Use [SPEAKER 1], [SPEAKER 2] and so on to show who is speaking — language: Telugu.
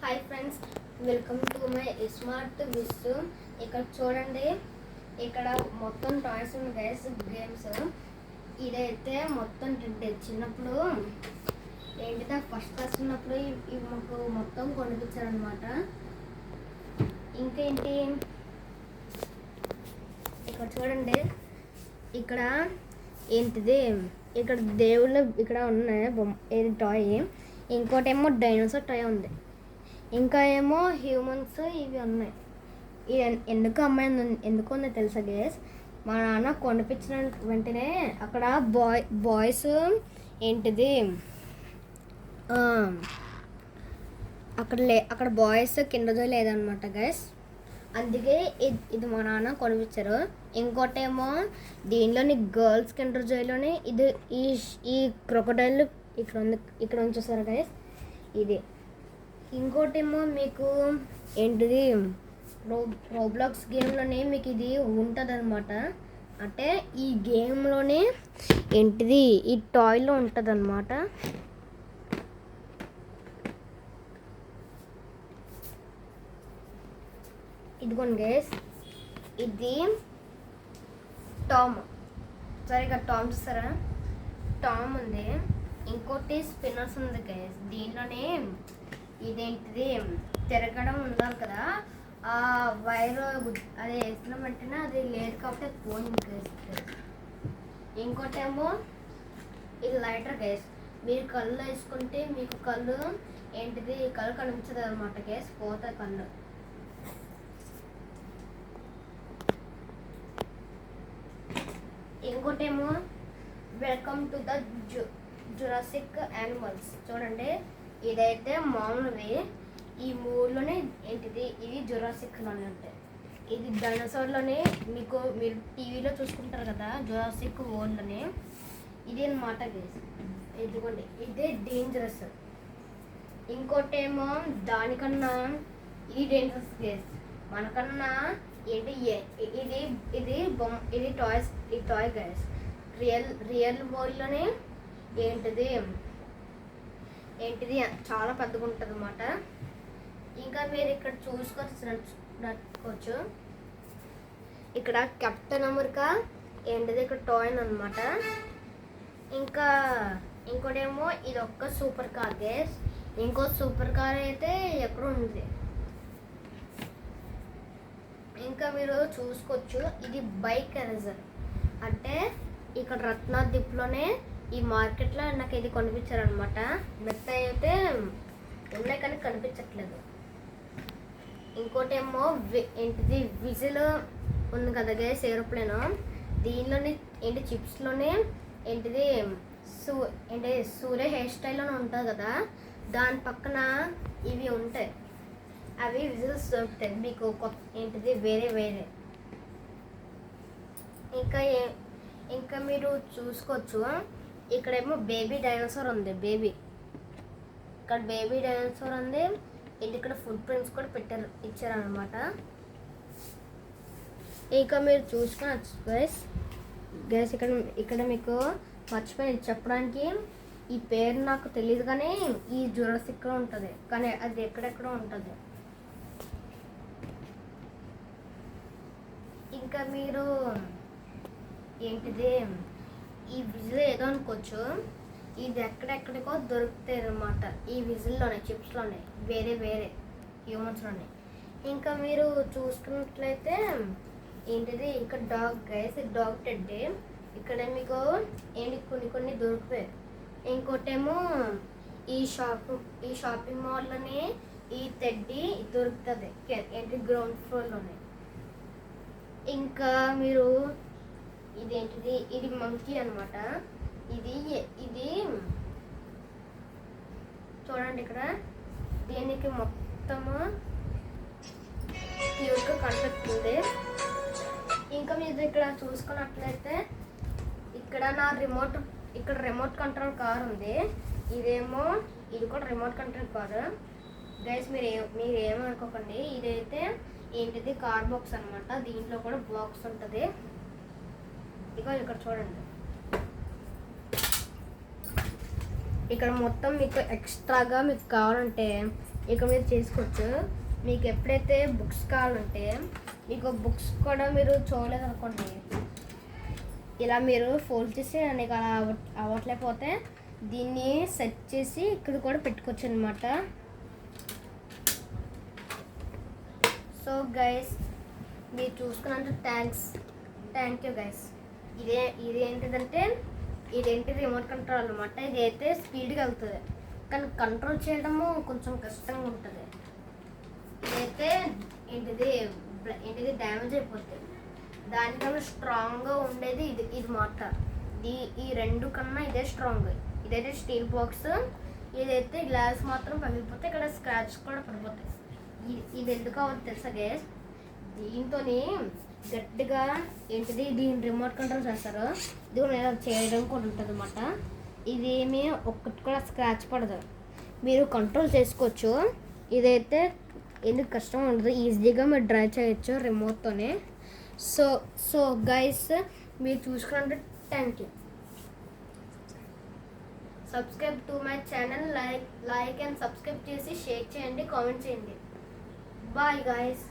[SPEAKER 1] Hi friends, welcome to my smart wish. ఇక్కడ చూడండి, ఇక్కడ మొత్తం టాయ్స్ ఉన్నాయి గైస్, గేమ్స్. ఇదైతే మొత్తం చిన్నప్పుడు ఏంటిదా ఫస్ట్ క్లాస్ ఉన్నప్పుడు ఇవి మాకు మొత్తం కొనిపించారనమాట. ఇంకేంటి, ఇక్కడ చూడండి, ఇక్కడ ఏంటిది, ఇక్కడ దేవుళ్ళు ఇక్కడ ఉన్నాయి ఏది టాయ్. ఇంకోటేమో డైనోసార్ టాయ్ ఉంది, ఇంకా ఏమో హ్యూమన్స్ ఇవి ఉన్నాయి. ఇది ఎందుకు ఎందుకు ఉందో తెలుసా గేస్? మా నాన్న కొనిపించిన వెంటనే అక్కడ బాయ్స్ ఏంటిది అక్కడ బాయ్స్ కింద లేదనమాట గైస్. అందుకే ఇది మా నాన్న కొనిపించారు. ఇంకోటేమో దీనిలోని గర్ల్స్ కిండర్ జాయ్లోని ఇది ఈ క్రొకడైల్ ఇక్కడ చూసారు గైస్, ఇది. ఇంకోటేమో మీకు ఏంటిది రోబ్లాక్స్ గేమ్లోనే మీకు ఇది ఉంటుంది అనమాట. అంటే ఈ గేమ్లోనే ఏంటిది ఈ టాయ్లో ఉంటుంది అనమాట. ఇదిగోండి గైస్, ఇది టామ్. సరిగా టామ్ చూస్తారా? టామ్ ఉంది. ఇంకోటి స్పిన్నర్స్ ఉంది గైస్. దీనిలోనే ఇదేంటిది తిరగడం ఉండాలి కదా, ఆ వైర్ అది వేసిన వెంటనే అది లేదు కాబట్టి పోయింది గైస్. ఇంకోటేమో ఇది లైటర్ గైస్. మీరు కళ్ళు వేసుకుంటే మీకు కళ్ళు ఏంటిది కళ్ళు కనిపించదు అనమాట గైస్, పోతాయి కళ్ళు. ఇంకోటేమో welcome to the Jurassic animals. చూడండి, ఇదైతే మామూలుది. ఈ మూడులోనే ఏంటిది ఇది జురాసిక్లోనే ఉంటాయి. ఇది డైనోసార్లోనే మీరు టీవీలో చూసుకుంటారు కదా, జురాసిక్ వరల్డ్లోనే ఇది అనమాట గేస్. ఇదిగోండి, ఇదే డేంజరస్. ఇంకోటేమో దానికన్నా ఇది డేంజరస్ గేస్. మనకన్నా ఏంటి ఇది ఇది ఇది టాయ్స్, ఈ టాయ్ గైస్. రియల్ వరల్డ్లోనే ఏంటిది చాలా పెద్దగా ఉంటుంది అన్నమాట. ఇంకా మీరు ఇక్కడ చూసుకోవచ్చు, ఇక్కడ కెప్టెన్ అమెరికా ఏంటిది ఇక్కడ టాయ్ అనమాట. ఇంకా ఇంకోటేమో ఇది ఒక్క సూపర్ కార్ గేస్. ఇంకో సూపర్ కార్ అయితే ఎక్కడ ఉంది. ఇంకా మీరు చూసుకోవచ్చు, ఇది బైక్ ఎరేజర్. అంటే ఇక్కడ రత్నాదిప్లోనే ఈ మార్కెట్లో నాకు ఇది కొనిపించారనమాట. మెత్త అయితే ఉన్నాయి కానీ కనిపించట్లేదు. ఇంకోటేమో ఏంటిది విజిల్ ఉంది కదా గైస్, ఏరోప్లేన్. దీనిలోని ఏంటి చిప్స్లోనే ఏంటిది సూర్య హెయిర్ స్టైల్లోనే ఉంటుంది కదా, దాని పక్కన ఇవి ఉంటాయి. అవి విజిల్స్ దొరుకుతాయి మీకు ఏంటిది వేరే. ఇంకా మీరు చూసుకోవచ్చు, ఇక్కడేమో బేబీ డైనోసార్ ఉంది. ఇక్కడ బేబీ డైనోసార్ ఉంది. ఇక్కడ ఫుడ్ ప్రింట్స్ కూడా ఇచ్చారనమాట. ఇంకా మీరు చూసుకోవచ్చు గైస్, ఇక్కడ మీకు మర్చిపోయి చెప్పడానికి, ఈ పేరు నాకు తెలియదు కానీ ఈ జురాసిక్లో ఉంటుంది, కానీ అది ఎక్కడెక్కడో ఉంటుంది. ఇంకా మీరు ఏంటిది ఈ విజిల్ ఏదో అనుకోవచ్చు, ఇది ఎక్కడెక్కడికో దొరుకుతాయి అన్నమాట. ఈ విజిల్లోనే చిప్స్లోనే వేరే హ్యూమన్స్లోనే. ఇంకా మీరు చూసుకున్నట్లయితే ఏంటిది ఇక్కడ డాగ్ గైస్, డాగ్ టెడ్డీ. ఇక్కడ మీకు ఏంటి కొన్ని దొరుకుతాయి. ఇంకోటేమో ఈ షాపింగ్ మాల్లోనే ఈ టెడ్డీ దొరుకుతుంది ఏంటి గ్రౌండ్ ఫ్లోర్లోనే. ఇంకా మీరు ఇదేంటిది ఇది మంకీ అనమాట. ఇది చూడండి, ఇక్కడ దీనికి మొత్తము క్యూట్గా కనిపిస్తుంది. ఇంకా మీరు ఇక్కడ చూసుకున్నట్లయితే ఇక్కడ రిమోట్ కంట్రోల్ కార్ ఉంది. ఇది కూడా రిమోట్ కంట్రోల్ కారు గైస్. మీరు ఏమనుకోకండి, ఇదైతే ఏంటిది కార్ బాక్స్ అనమాట. దీంట్లో కూడా బాక్స్ ఉంటుంది. ఇక్కడ చూడండి, ఇక్కడ మొత్తం మీకు ఎక్స్ట్రాగా మీకు కావాలంటే ఇక్కడ మీరు చేసుకోవచ్చు. మీకు ఎప్పుడైతే బుక్స్ కావాలంటే మీకు బుక్స్ కూడా మీరు చూడలేదు అనుకోండి, ఇలా మీరు ఫోల్డ్ చేసి నీకు అలా అవ్వట్లేకపోతే దీన్ని సెట్ చేసి ఇక్కడ కూడా పెట్టుకోవచ్చు అనమాట. సో గైస్ మీరు చూసుకున్నందుకు థ్యాంక్ యూ గైస్. ఇదేంటిదంటే ఇదేంటి రిమోట్ కంట్రోల్ అనమాట. ఇదైతే స్పీడ్గా వెళ్తుంది కానీ కంట్రోల్ చేయడము కొంచెం కష్టంగా ఉంటుంది. ఇదైతే ఏంటిది డ్యామేజ్ అయిపోతుంది. దానికన్నా స్ట్రాంగ్గా ఉండేది ఇది మాట. ఈ రెండు కన్నా ఇదే స్ట్రాంగ్. ఇదైతే స్టీల్ బాక్స్, ఇదైతే గ్లాస్ మాత్రం పగిలిపోతే ఇక్కడ స్క్రాచ్ కూడా పడిపోతాయి. ఇది ఎందుకు అవ్వదు తెలుసా గైస్, దీంతో గట్టిగా దీని రిమోట్ కంట్రోల్ చేస్తారు. ఇది కూడా చేయడం కూడా ఉంటుంది అన్నమాట. ఇదేమీ ఒక్కటి కూడా స్క్రాచ్ పడదు, మీరు కంట్రోల్ చేసుకోవచ్చు. ఇదైతే ఎందుకు కష్టం ఉండదు, ఈజీగా మీరు డ్రైవ్ చేయొచ్చు రిమోట్తోనే. సో గైస్ మీరు చూసుకున్నట్టు thank you. Subscribe to my channel, like and subscribe చేసి షేర్ చేయండి, కామెంట్ చేయండి. Bye guys.